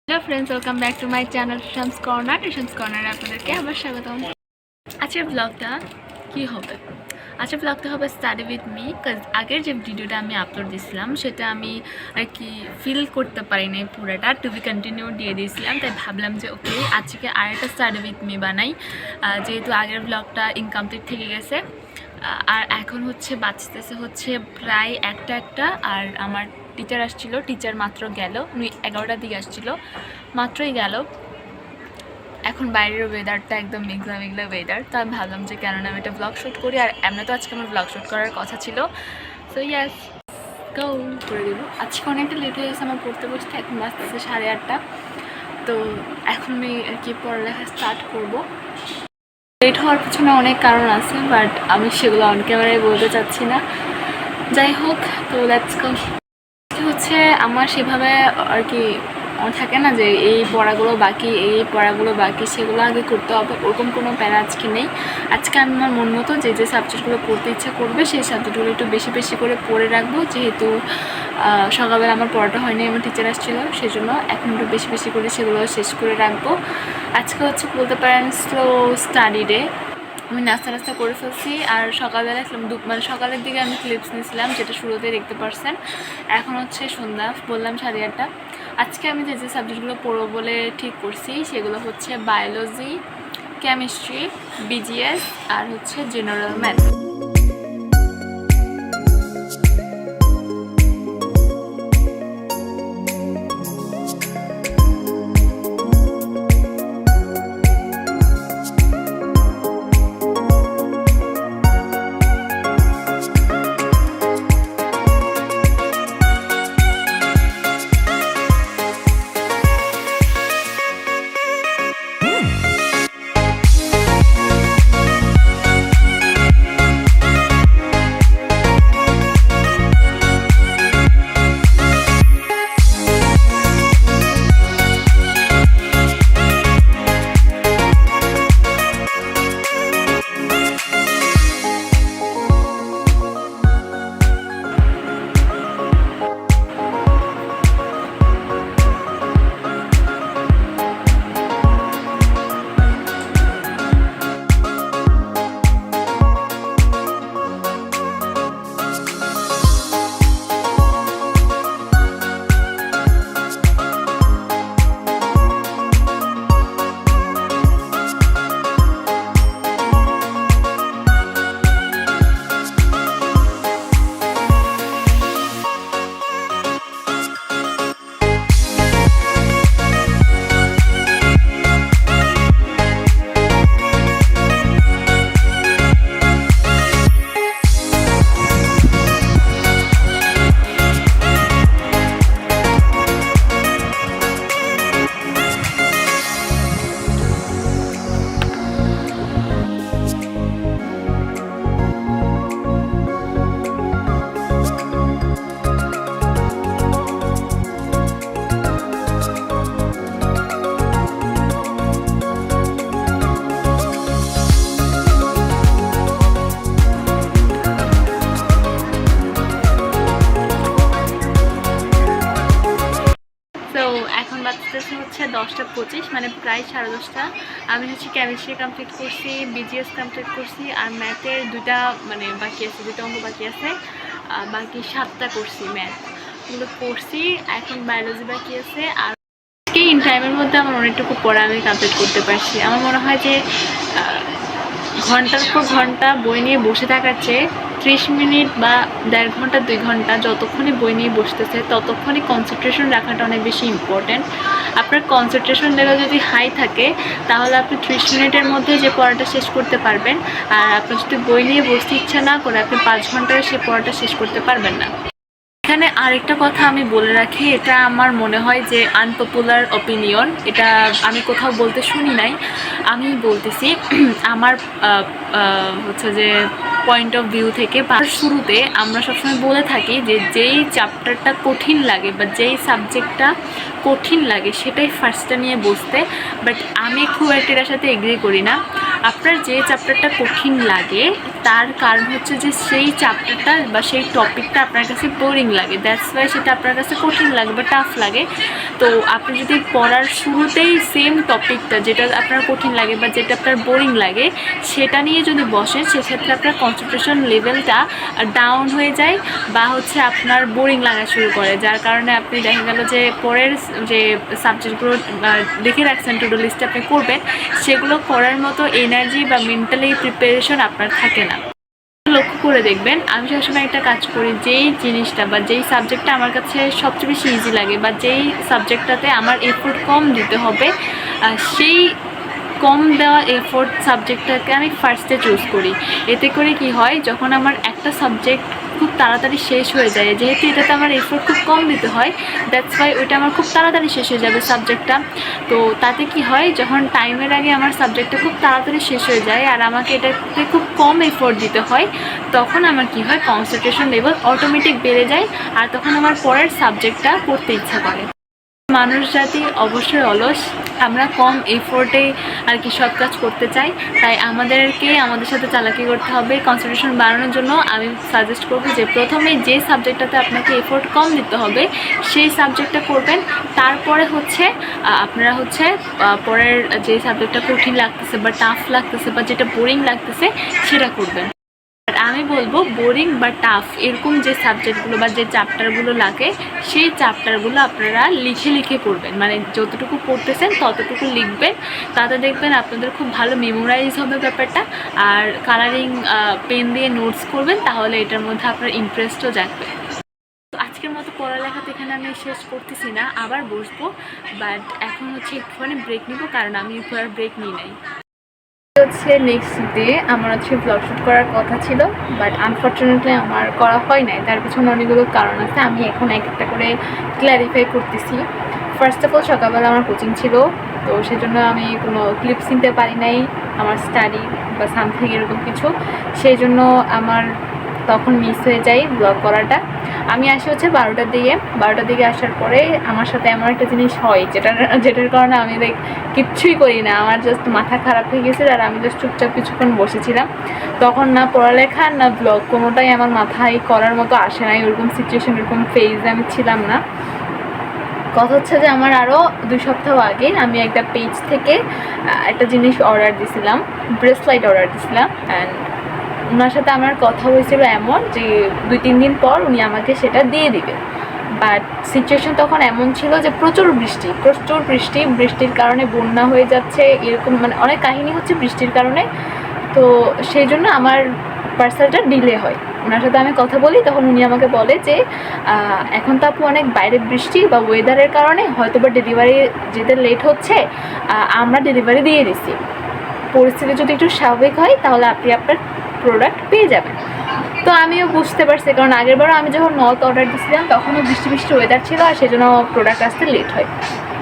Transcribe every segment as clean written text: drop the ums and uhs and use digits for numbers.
Hello friends, welcome back to my channel tuitions corner. Tuitions কর্নারে আপনাদেরকে আবার স্বাগতম। আজকের ব্লগটা কি হবে? আজকের ব্লগটা হবে স্টাডি উইথ মি। আগের যে ভিডিওটা আমি আপলোড দিয়েছিলাম সেটা আমি আর কি ফিল করতে পারিনি, পুরোটা টু বি কন্টিনিউ দিয়ে দিয়েছিলাম। তাই ভাবলাম যে ওকে আজকে আরেকটা স্টাডি উইথ মি বানাই, যেহেতু আগের ব্লগটা ইনকমপ্লিট থেকে গেছে। আর এখন বাঁচতেছে প্রায় একটা আর আমার টিচার আসছিল, টিচার মাত্র গেল, উনি 11টার দিকে আসছিল, মাত্রই গেল। এখন বাইরের ওয়েদারটা একদম মেঘলা মেঘলা ওয়েদার, তো আমি ভাবলাম যে কেননা আমি একটা ব্লগ শ্যুট করি। আর এমনি তো আজকে আমার ব্লগ শ্যুট করার কথা ছিল, সো ইয়াস গো করে দেবো। আজকে অনেকটা লেট হয়ে গেছে আমার পড়তে বসতে, এখন বাজতেছে 8:30। তো এখন আমি আর কি পড়ালেখা স্টার্ট করবো। লেট হওয়ার পিছনে অনেক কারণ আছে, বাট আমি সেগুলো অন ক্যামেরায় বলতে চাচ্ছি না। যাই হোক, তো লেটস গো। আমার সেভাবে আর কি থাকে না যে এই পড়াগুলো বাকি সেগুলো আগে করতে হবে, ওরকম কোনো প্যারা আজকে নেই। আজকে আমি আমার মন মতো যে সাবজেক্টগুলো পড়তে ইচ্ছা করবে সেই সাবজেক্টগুলো একটু বেশি বেশি করে পড়ে রাখবো, যেহেতু সকালবেলা আমার পড়াটা হয়নি, আমার টিচার আসছিলো, সেজন্য এখন একটু বেশি বেশি করে সেগুলো শেষ করে রাখবো। আজকে বলতে পারেন স্লো স্টাডি ডে। আমি নাস্তা করে ফেলছি, আর সকালবেলা সকালের দিকে আমি ক্লিপস নিয়েছিলাম, যেটা শুরুতে দেখতে পারছেন। এখন সন্ধ্যা, বললাম 8:30। আজকে আমি যে সাবজেক্টগুলো পড়বো বলে ঠিক করছি সেগুলো বায়োলজি, কেমিস্ট্রি, বিজিএস আর জেনারেল ম্যাথ। এখন বাজতেছে 10:25, মানে প্রায় 10:30। আমি কেমিস্ট্রি কমপ্লিট করছি, বিজিএস কমপ্লিট করছি, আর ম্যাথের দুইটা অঙ্ক বাকি আছে, বাকি 7টা করছি, ম্যাথগুলো করছি। এখন বায়োলজি বাকি আছে। আর ইন টাইমের মধ্যে আমার অনেকটুকু পড়া আমি কমপ্লিট করতে পারছি। আমার মনে হয় যে ঘন্টার পর ঘন্টা বই নিয়ে বসে থাকার চেয়ে 30 মিনিট বা 1.5 ঘন্টা 2 ঘন্টা যতক্ষণই বই নিয়ে বসতেছে ততক্ষণই কনসেন্ট্রেশন রাখাটা অনেক বেশি ইম্পর্ট্যান্ট। আপনার কনসেন্ট্রেশন লেভেল যদি হাই থাকে তাহলে আপনি 30 মিনিটের মধ্যে যে পড়াটা শেষ করতে পারবেন। আর আপনার যদি বই নিয়ে বসতে ইচ্ছা না করে আপনি 5 ঘন্টায় সে পড়াটা শেষ করতে পারবেন না। এখানে আরেকটা কথা আমি বলে রাখি, এটা আমার মনে হয় যে আনপপুলার অপিনিয়ন, এটা আমি কোথাও বলতে শুনি নাই, আমি বলতেছি। আমার যে পয়েন্ট অফ ভিউ থেকে বা শুরুতে আমরা সবসময় বলে থাকি যে যেই চ্যাপ্টারটা কঠিন লাগে বা যেই সাবজেক্টটা কঠিন লাগে সেটাই ফার্স্টটা নিয়ে বসতে। বাট আমি খুব একটা এটার সাথে এগ্রি করি না। আপনার যে চ্যাপ্টারটা কঠিন লাগে তার কারণ হচ্ছে যে সেই চ্যাপ্টারটা বা সেই টপিকটা আপনার কাছে বোরিং লাগে, দ্যাটস ওয়াই সেটা আপনার কাছে কঠিন লাগে বা টাফ লাগে। তো আপনি যদি পড়ার শুরুতেই সেম টপিকটা যেটা আপনার কঠিন লাগে বা যেটা আপনার বোরিং লাগে সেটা নিয়ে যদি বসেন, সেক্ষেত্রে আপনার কনসেন্ট্রেশন লেভেলটা ডাউন হয়ে যায় বা হচ্ছে আপনার বোরিং লাগা শুরু করে, যার কারণে আপনি দেখা গেল যে পরের যে সাবজেক্টগুলো লিখে রাখছেন টু ডু লিস্টে আপনি করবেন, সেগুলো করার মতো এনার্জি বা মেন্টালি প্রিপারেশন আপনার থাকে না। লক্ষ্য করে দেখবেন, আমি সবসময় একটা কাজ করি, যেই জিনিসটা বা যেই সাবজেক্টটা আমার কাছে সবচেয়ে বেশি ইজি লাগে বা যেই সাবজেক্টটাতে আমার এফোর্ট কম দিতে হবে, সেই কম দেওয়া এফোর্ট সাবজেক্টটাকে আমি ফার্স্টে চুজ করি। এতে করে কি হয়, যখন আমার একটা সাবজেক্ট খুব তাড়াতাড়ি শেষ হয়ে যায়, যেহেতু এটাতে আমার এফোর্ট খুব কম দিতে হয়, দ্যাটস ওয়াই ওইটা আমার খুব তাড়াতাড়ি শেষ হয়ে যাবে সাবজেক্টটা। তো তাতে কি হয়, যখন টাইমের আগে আমার সাবজেক্টটা খুব তাড়াতাড়ি শেষ হয়ে যায় আর আমাকে এটাতে খুব কম এফোর্ট দিতে হয়, তখন আমার কি হয়, কনসেন্ট্রেশন লেভেল অটোমেটিক বেড়ে যায় আর তখন আমার পরের সাবজেক্টটা পড়তে ইচ্ছা করে। মানুষ জাতি অবশ্যই অলস, আমরা কম এফোর্টে আর কি সব কাজ করতে চাই, তাই আমাদেরকে আমাদের সাথে চালাকি করতে হবে। কনসেন্ট্রেশন বাড়ানোর জন্য আমি সাজেস্ট করবো যে প্রথমে যে সাবজেক্টটাতে আপনাকে এফোর্ট কম দিতে হবে সেই সাবজেক্টটা করবেন, তারপরে হচ্ছে আপনারা হচ্ছে পরের যে সাবজেক্টটা কঠিন লাগতেছে বা টাফ লাগতেছে বা যেটা বোরিং লাগতেছে সেটা করবেন। আমি বলবো বোরিং বা টাফ এরকম যে সাবজেক্টগুলো বা যে চ্যাপ্টারগুলো লাগে সেই চ্যাপ্টারগুলো আপনারা লিখে লিখে পড়বেন, মানে যতটুকু পড়তেছেন ততটুকু লিখবেন, তাতে দেখবেন আপনাদের খুব ভালো মেমোরাইজ হবে ব্যাপারটা। আর কালারিং পেন দিয়ে নোটস করবেন, তাহলে এটার মধ্যে আপনার ইন্টারেস্টও জাগবে। তো আজকের মতো পড়ালেখাতে এখানে আমি শেষ করতেছি না, আবার বসবো, বাট এখন হচ্ছে একটুখানি ব্রেক নিব, কারণ আমি আর ব্রেক নিই নাই। হচ্ছে নেক্সট ডে আমার হচ্ছে ব্লগ শ্যুট করার কথা ছিল, বাট আনফর্চুনেটলি আমার করা হয় নাই। তার পিছনে অনেকগুলো কারণ আছে, আমি এখন এক একটা করে ক্ল্যারিফাই করতেছি। ফার্স্ট অফ অল সকালবেলা আমার কোচিং ছিল, তো সেজন্য আমি কোনো ক্লিপস নিতে পারি নাই আমার স্টাডি বা সামথিং এরকম কিছু, সেই জন্য আমার তখন মিস হয়ে যায় ব্লগ করাটা। আমি আসি হচ্ছে 12টার দিকে আসার পরে আমার সাথে এমন একটা জিনিস হয় যেটার কারণে আমি কিচ্ছুই করি না, আমার জাস্ট মাথা খারাপ হয়ে গেছে আর আমি জাস্ট চুপচাপ কিছুক্ষণ বসেছিলাম। তখন না পড়ালেখা না ব্লগ কোনোটাই আমার মাথায় করার মতো আসে নাই, ওরকম সিচুয়েশন ওরকম ফেজে আমি ছিলাম না। কথা হচ্ছে যে আমার আরও 2 সপ্তাহ আগে আমি একটা পেজ থেকে একটা জিনিস অর্ডার দিয়েছিলাম, ব্রেসলাইট অর্ডার দিয়েছিলাম। অ্যান্ড ওনার সাথে আমার কথা হয়েছিল এমন যে 2-3 দিন পর উনি আমাকে সেটা দিয়ে দিবে। বাট সিচুয়েশন তখন এমন ছিল যে প্রচুর বৃষ্টির কারণে বন্যা হয়ে যাচ্ছে, এরকম মানে অনেক কাহিনী হচ্ছে বৃষ্টির কারণে। তো সেই জন্য আমার পার্সেলটা ডিলে হয়। ওনার সাথে আমি কথা বলি, তখন উনি আমাকে বলে যে এখন তো আপু অনেক বাইরে বৃষ্টি বা ওয়েদারের কারণে হয়তো বা ডেলিভারি যেতে লেট হচ্ছে, আমরা ডেলিভারি দিয়ে দিচ্ছি, পরিস্থিতি যদি একটু স্বাভাবিক হয় তাহলে আপনি আপনার প্রোডাক্ট পেয়ে যাবেন। তো আমিও বুঝতে পারছি, কারণ আগেরবারও আমি যখন নর্থ অর্ডার দিয়েছিলাম তখনও বৃষ্টি ওয়েদার ছিল আর সেজন্য প্রোডাক্ট আসতে লেট হয়,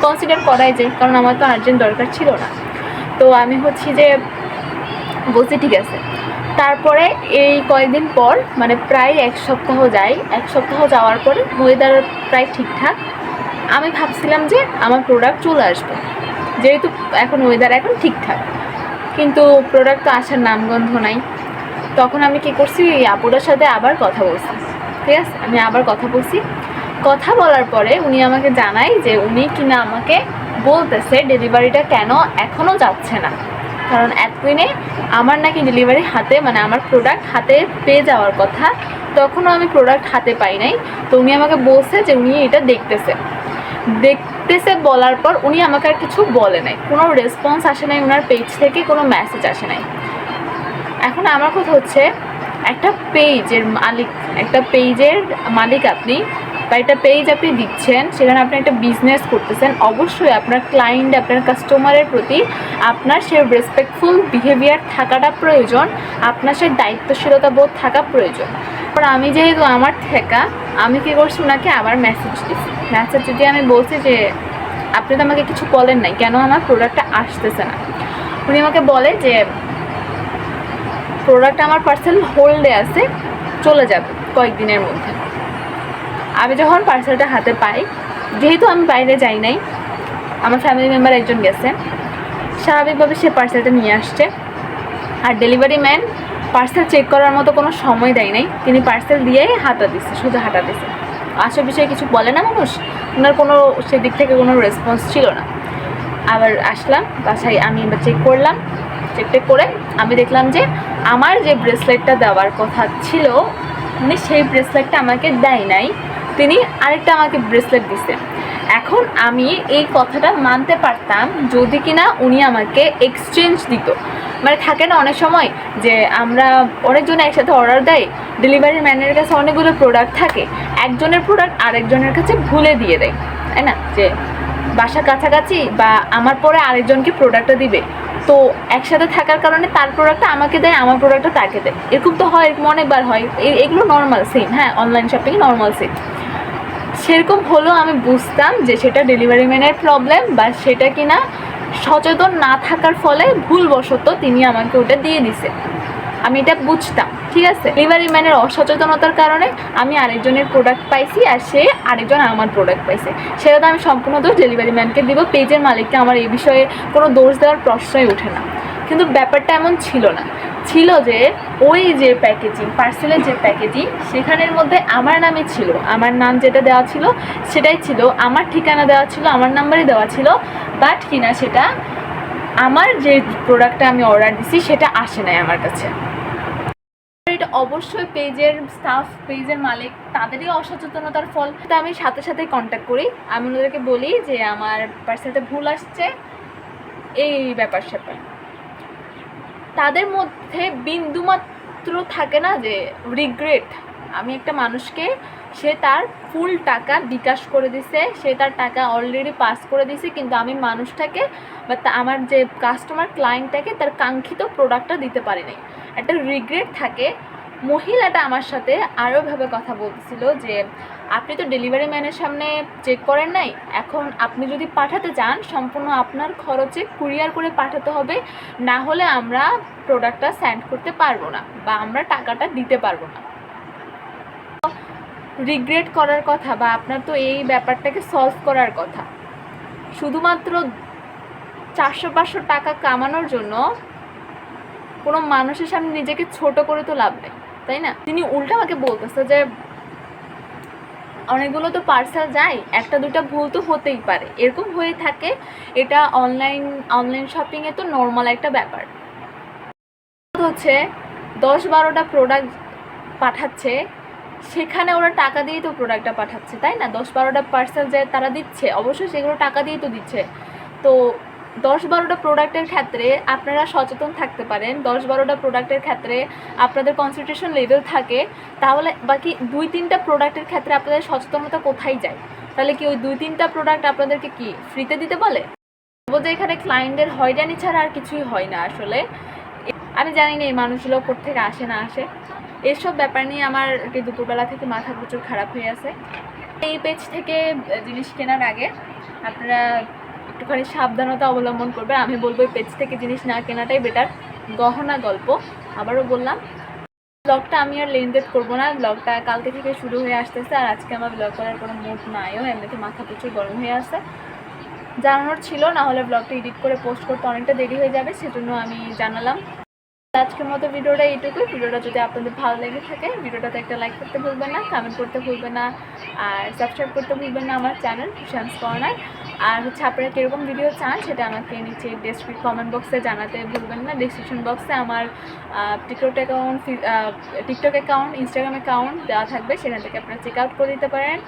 কনসিডার করাই যায়, কারণ আমার তো আর্জেন্ট দরকার ছিল না। তো আমি হচ্ছি যে বলছি ঠিক আছে। তারপরে এই কয়েকদিন পর মানে প্রায় 1 সপ্তাহ যায়, 1 সপ্তাহ যাওয়ার পরে ওয়েদার প্রায় ঠিকঠাক, আমি ভাবছিলাম যে আমার প্রোডাক্ট চলে আসবে, যেহেতু এখন ওয়েদার এখন ঠিকঠাক, কিন্তু প্রোডাক্ট তো আসার নামগন্ধ নাই। তখন আমি কী করছি, এই আপুটার সাথে আবার কথা বলছি, ঠিক আছে, আমি আবার কথা বলার পরে উনি আমাকে জানায় যে উনি কিনা আমাকে বলতেছে ডেলিভারিটা কেন এখনও যাচ্ছে না, কারণ এতদিনে আমার নাকি ডেলিভারি হাতে মানে আমার প্রোডাক্ট হাতে পেয়ে যাওয়ার কথা, তখনও আমি প্রোডাক্ট হাতে পাই নাই। তো উনি আমাকে বলছে যে উনি এটা দেখতেছে বলার পর উনি আমাকে আর কিছু বলে নাই, কোনো রেসপন্স আসে নাই, ওনার পেজ থেকে কোনো মেসেজ আসে নাই। এখন আমার কথা হচ্ছে, একটা পেজের মালিক আপনি, বা একটা পেজ আপনি দিচ্ছেন, সেখানে আপনি একটা বিজনেস করতেছেন, অবশ্যই আপনার ক্লায়েন্ট আপনার কাস্টমারের প্রতি আপনার সে রেসপেক্টফুল বিহেভিয়ার থাকাটা প্রয়োজন, আপনার সে দায়িত্বশীলতা বোধ থাকা প্রয়োজন। কারণ আমি যেহেতু আমার ঠেকা, আমি কী করছি, ওনাকে আবার মেসেজ দিয়ে আমি বলছি যে আপনি তো আমাকে কিছু বলেন নাই, কেন আমার প্রোডাক্টটা আসতেছে না। উনি আমাকে বলে যে প্রোডাক্ট আমার পার্সেল হোল্ডে আছে, চলে যাবে কয়েকদিনের মধ্যে। আমি যখন পার্সেলটা হাতে পাই, যেহেতু আমি বাইরে যাই নাই, আমার ফ্যামিলি মেম্বার একজন গেছে, স্বাভাবিকভাবে সে পার্সেলটা নিয়ে আসছে। আর ডেলিভারি ম্যান পার্সেল চেক করার মতো কোনো সময় দেয় নাই, তিনি পার্সেল দিয়েই হাঁটা দিচ্ছে, শুধু হাঁটা দিচ্ছে। আসল বিষয়ে কিছু বলে না মানুষ, ওনার কোনো সেদিক থেকে কোনো রেসপন্স ছিল না। আবার আসলাম বাসায়, আমি এবার চেক করলাম, চেকটেক করে আমি দেখলাম যে আমার যে ব্রেসলেটটা দেওয়ার কথা ছিল, উনি সেই ব্রেসলেটটা আমাকে দেয় নাই, তিনি আরেকটা আমাকে ব্রেসলেট দিছে। এখন আমি এই কথাটা মানতে পারতাম যদি কিনা উনি আমাকে এক্সচেঞ্জ দিত। মানে থাকে না অনেক সময় যে আমরা অনেকজন একসাথে অর্ডার দেয়, ডেলিভারি ম্যানের কাছে অনেকগুলো প্রোডাক্ট থাকে, একজনের প্রোডাক্ট আরেকজনের কাছে ভুলে দিয়ে দেয়, তাই না? যে বাসা কাছাকাছি বা আমার পরে আরেকজনকে প্রোডাক্টটা দিবে, তো একসাথে থাকার কারণে তার প্রোডাক্টটা আমাকে দেয়, আমার প্রোডাক্টটা তাকে দেয়। এরকম তো হয়, এরকম অনেকবার হয়, এগুলো নর্মাল সেম। হ্যাঁ, অনলাইন শপিং নর্মাল সেম। সেরকম হলেও আমি বুঝতাম যে সেটা ডেলিভারি ম্যানের প্রবলেম, বা সেটা কিনা সচেতন না থাকার ফলে ভুলবশত তিনি আমাকে ওটা দিয়ে দিছে। আমি এটা বুঝতাম, ঠিক আছে। ডেলিভারি ম্যানের অসচেতনতার কারণে আমি আরেকজনের প্রোডাক্ট পাইছি, আর সে আরেকজন আমার প্রোডাক্ট পাইছে। সেটা তো আমি সম্পূর্ণ দোষ ডেলিভারি ম্যানকে দিব, পেজের মালিককে আমার এই বিষয়ে কোনো দোষ দেওয়ার প্রশ্নই ওঠে না। কিন্তু ব্যাপারটা এমন ছিল না, ছিল যে ওই যে প্যাকেজিং, পার্সেলের যে প্যাকেজিং, সেখানের মধ্যে আমার নামই ছিল, আমার নাম যেটা দেওয়া ছিল সেটাই ছিল, আমার ঠিকানা দেওয়া ছিল, আমার নাম্বারই দেওয়া ছিল, বাট কিনা সেটা আমার যে প্রোডাক্টটা আমি অর্ডার দিছি সেটা আসে নাই আমার কাছে। এটা অবশ্যই পেজের স্টাফ, পেজের মালিক, তাদেরই অসচেতনতার ফল। তা আমি সাথে সাথেই কন্ট্যাক্ট করি, আমি ওদেরকে বলি যে আমার পার্সেলটা ভুল আসছে, এই ব্যাপার স্যাপার। তাদের মধ্যে বিন্দুমাত্র থাকে না যে রিগ্রেট। আমি একটা মানুষকে, সে তার ফুল টাকা বিকাশ করে দিছে, সে তার টাকা অলরেডি পাস করে দিছে, কিন্তু আমি মানুষটাকে বা আমার যে কাস্টমার ক্লায়েন্টটাকে তার কাঙ্ক্ষিত প্রোডাক্টটা দিতে পারি নাই, একটা রিগ্রেট থাকে। মহিলাটা আমার সাথে আরোভাবে কথা বলছিল যে আপনি তো ডেলিভারি ম্যানের সামনে চেক করেন নাই, এখন আপনি যদি পাঠাতে চান সম্পূর্ণ আপনার খরচে কুরিয়ার করে পাঠাতে হবে, না হলে আমরা প্রোডাক্টটা সেন্ড করতে পারবো না বা আমরা টাকাটা দিতে পারবো না। রিগ্রেট করার কথা বা আপনার তো এই ব্যাপারটাকে সলভ করার কথা, শুধুমাত্র 400-500 টাকা কামানোর জন্য কোনো মানুষের সামনে নিজেকে ছোট করে তো লাভ নেই, তাই না? তিনি উল্টা আমাকে বলতেছে যে অনেকগুলো তো পার্সেল যায়, একটা দুটা ভুল তো হতেই পারে, এরকম হয়ে থাকে, এটা অনলাইন শপিংয়ে তো নর্মাল একটা ব্যাপার। হচ্ছে 10-12টা প্রোডাক্ট পাঠাচ্ছে, সেখানে ওরা টাকা দিয়ে তো প্রোডাক্টটা পাঠাচ্ছে, তাই না? 10-12টা পার্সেল যে তারা দিচ্ছে, অবশ্যই সেগুলো টাকা দিয়ে তো দিচ্ছে। তো 10-12টা প্রোডাক্টের ক্ষেত্রে আপনারা সচেতন থাকতে পারেন, 10-12টা প্রোডাক্টের ক্ষেত্রে আপনাদের কনসেন্ট্রেশন লেভেল থাকে, তাহলে বাকি 2-3টা প্রোডাক্টের ক্ষেত্রে আপনাদের সচেতনতা কোথায় যায়? তাহলে কি ওই 2-3টা প্রোডাক্ট আপনাদেরকে কি ফ্রিতে দিতে বলে? বলতে এখানে ক্লায়েন্টের হয়রানি ছাড়া আর কিছুই হয় না আসলে। আমি জানি না এই মানুষগুলো কোত্থেকে আসে না আসে, এসব ব্যাপার নিয়ে আমার দুপুরবেলা থেকে মাথা প্রচুর খারাপ হয়ে আছে। এই পেজ থেকে জিনিস কেনার আগে আপনারা একটুখানি সাবধানতা অবলম্বন করবে। আমি বলবো এই পেজ থেকে জিনিস না কেনাটাই বেটার। গহনা গল্প আবারও বললাম, ব্লগটা আমি আর লেনদেন করবো না, ব্লগটা কালকে থেকে শুরু হয়ে আসতেছে, আর আজকে আমার ব্লগ করার কোনো মুড নাইও, এমনিতে মাথা প্রচুর গরম হয়ে আছে। জানানোর ছিল, না হলে ব্লগটা এডিট করে পোস্ট করতে অনেকটা দেরি হয়ে যাবে, সেজন্য আমি জানালাম। আজকের মতো ভিডিওটা এইটুকুই। ভিডিওটা যদি আপনাদের ভালো লেগে থাকে, ভিডিওটাতে একটা লাইক করতে ভুলবেন না, কমেন্ট করতে ভুলবেন না, আর সাবস্ক্রাইব করতে ভুলবেন না আমার চ্যানেল শামস কর্নার। আর হচ্ছে আপনারা কীরকম ভিডিও চান সেটা আমাকে নিচে কমেন্ট বক্সে জানাতে ভুলবেন না। ডিসক্রিপশন বক্সে আমার টিকটক অ্যাকাউন্ট, ইনস্টাগ্রাম অ্যাকাউন্ট দেওয়া থাকবে, সেখান থেকে আপনারা চেক আউট করে দিতে পারেন।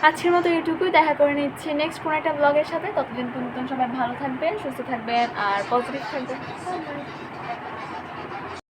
আজকের মতো এইটুকুই, দেখা করে নিচ্ছি নেক্সট কোনো একটা ব্লগের সাথে। ততদিন পর্যন্ত সবাই ভালো থাকবেন, সুস্থ থাকবেন আর পজিটিভ থাকবেন।